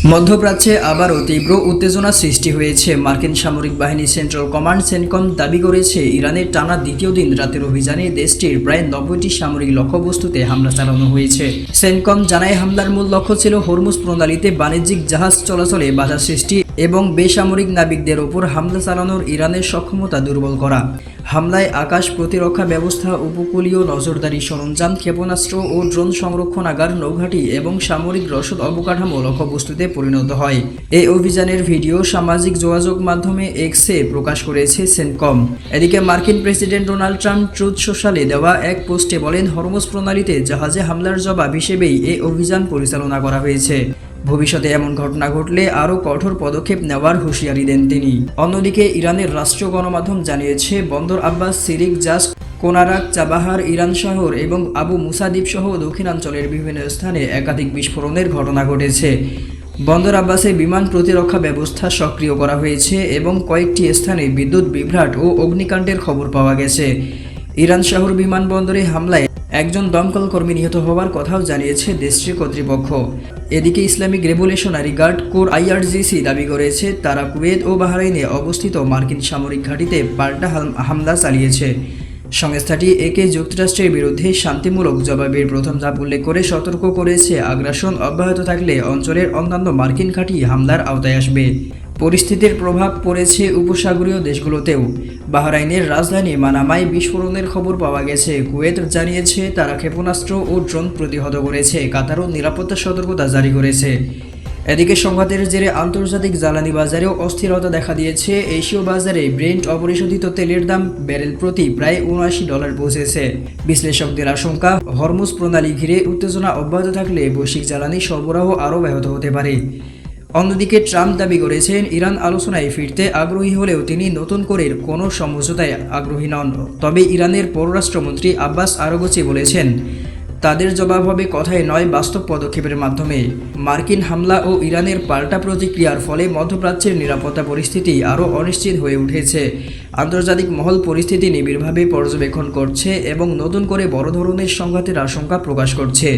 মধ্যপ্রাচ্যে আবারও তীব্র উত্তেজনা সৃষ্টি হয়েছে। মার্কিন সামরিক বাহিনী সেন্ট্রাল কমান্ড সেন্টকম দাবি করেছে, ইরানের টানা দ্বিতীয় দিন রাতের অভিযানে দেশটির প্রায় 90টি সামরিক লক্ষ্যবস্তুতে হামলা চালানো হয়েছে। সেন্টকম জানায়, হামলার মূল লক্ষ্য ছিল হরমুজ প্রণালীতে বাণিজ্যিক জাহাজ চলাচলে বাধা সৃষ্টি এবং বেসামরিক নাবিকদের ওপর হামলা চালানোর ইরানের সক্ষমতা দুর্বল করা। হামলায় আকাশ প্রতিরক্ষা ব্যবস্থা, উপকূলীয় নজরদারি সরঞ্জাম, ক্ষেপণাস্ত্র ও ড্রোন সংরক্ষণাগার, নৌঘাঁটি এবং সামরিক রসদ অবকাঠামো লক্ষ্যবস্তুতে পরিণত হয়। এই অভিযানের ভিডিও সামাজিক যোগাযোগ মাধ্যমে এক্সে প্রকাশ করেছে সেন্টকম। এদিকে মার্কিন প্রেসিডেন্ট ডোনাল্ড ট্রাম্প ট্রুথ সোশ্যালে দেওয়া এক পোস্টে বলেন, হরমুজ প্রণালীতে জাহাজে হামলার জবাব হিসেবেই এই অভিযান পরিচালনা করা হয়েছে। ভবিষ্যতে এমন ঘটনা ঘটলে আরও কঠোর পদক্ষেপ নেওয়ার হুঁশিয়ারি দেন তিনি। অন্যদিকে ইরানের রাষ্ট্রীয় গণমাধ্যম জানিয়েছে, বন্দর আব্বাস, সিরিক, জাস্ক, কোনারাক, চাবাহার, ইরান শহর এবং আবু মুসা দ্বীপ সহ দক্ষিণাঞ্চলের বিভিন্ন স্থানে একাধিক বিস্ফোরণের ঘটনা ঘটেছে। বন্দর আব্বাসে বিমান প্রতিরক্ষা ব্যবস্থা সক্রিয় করা হয়েছে এবং কয়েকটি স্থানে বিদ্যুৎ বিভ্রাট ও অগ্নিকাণ্ডের খবর পাওয়া গেছে। ইরান শহর বিমানবন্দরে হামলায় একজন দমকল কর্মী নিহত হওয়ার কথাও জানিয়েছে দেশটির কর্তৃপক্ষ। এদিকে Islamic Revolutionary Guard Corps IRGC দাবি করেছে, তারা কুয়েত ও বাহরাইনে অবস্থিত মার্কিন সামরিক ঘাঁটিতে পাল্টা হামলা চালিয়েছে। সংস্থাটি একে যুক্তরাষ্ট্রের বিরুদ্ধে শান্তিমূলক জবাবের প্রথম ধাপ উল্লেখ করে সতর্ক করেছে, আগ্রাসন অব্যাহত থাকলে অঞ্চলের অন্যান্য মার্কিন ঘাঁটি হামলার আওতায় আসবে। পরিস্থিতির প্রভাব পড়েছে উপসাগরীয় দেশগুলোতেও। বাহরাইনের রাজধানী মানামায় বিস্ফোরণের খবর পাওয়া গেছে। কুয়েত জানিয়েছে, তারা ক্ষেপণাস্ত্র ও ড্রোন প্রতিহত করেছে। কাতারও নিরাপত্তা সতর্কতা জারি করেছে। এদিকে সংঘাতের জেরে আন্তর্জাতিক জ্বালানি বাজারেও অস্থিরতা দেখা দিয়েছে। এশীয় বাজারে ব্রেন্ট অপরিশোধিত তেলের দাম ব্যারেল প্রতি প্রায় $79 পৌঁছেছে। বিশ্লেষকদের আশঙ্কা, হরমুজ প্রণালী ঘিরে উত্তেজনা অব্যাহত থাকলে বৈশ্বিক জ্বালানি সরবরাহ আরও ব্যাহত হতে পারে। অন্যদিকে ট্রাম্প দাবি করেছেন, ইরান আলোচনায় ফিরতে আগ্রহী হলেও তিনি নতুন করে কোনো সমঝোতায় আগ্রহী নন। তবে ইরানের পররাষ্ট্রমন্ত্রী আব্বাস আরাগচি বলেছেন, তাদের জবাব হবে কথায় নয়, বাস্তব পদক্ষেপের মাধ্যমে। মার্কিন হামলা ও ইরানের পাল্টা প্রতিক্রিয়ার ফলে মধ্যপ্রাচ্যের নিরাপত্তা পরিস্থিতি আরও অনিশ্চিত হয়ে উঠেছে। আন্তর্জাতিক মহল পরিস্থিতি নিবিড়ভাবে পর্যবেক্ষণ করছে এবং নতুন করে বড় ধরনের সংঘাতের আশঙ্কা প্রকাশ করছে।